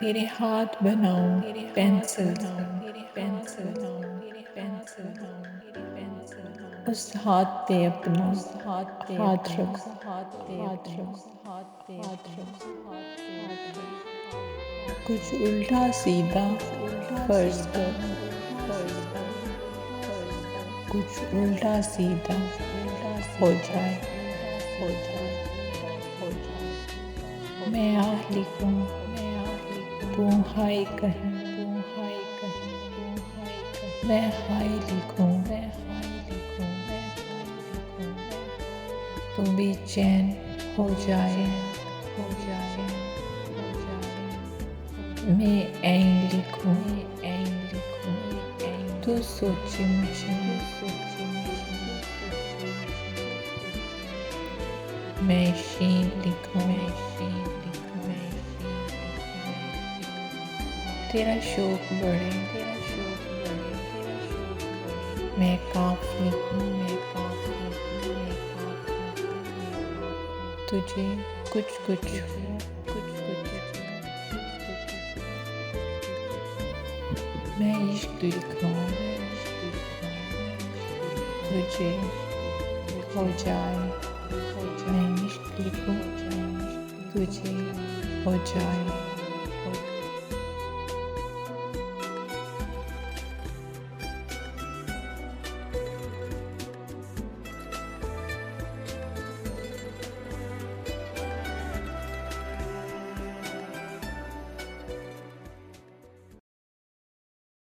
तेरे हाथ बनाऊं पेंसिल उस हाथ पे अपना हाथ रखो कुछ उल्टा सीधा फर्ज कर कुछ उल्टा सीधा हो जाए मैं आह लिखूं तू हाय कहे मैं हाय लिखूं तू भी चैन हो जाए मैं ऐन लिखूं तू सोचे मुझे मैं शीन लिखूं तेरा शौक बढ़े मैं काफ लिखूं तुझे कुछ मैं इश्क लिखूं तुझे हो जाए मैं इश्क लिखूं तुझे हो जाए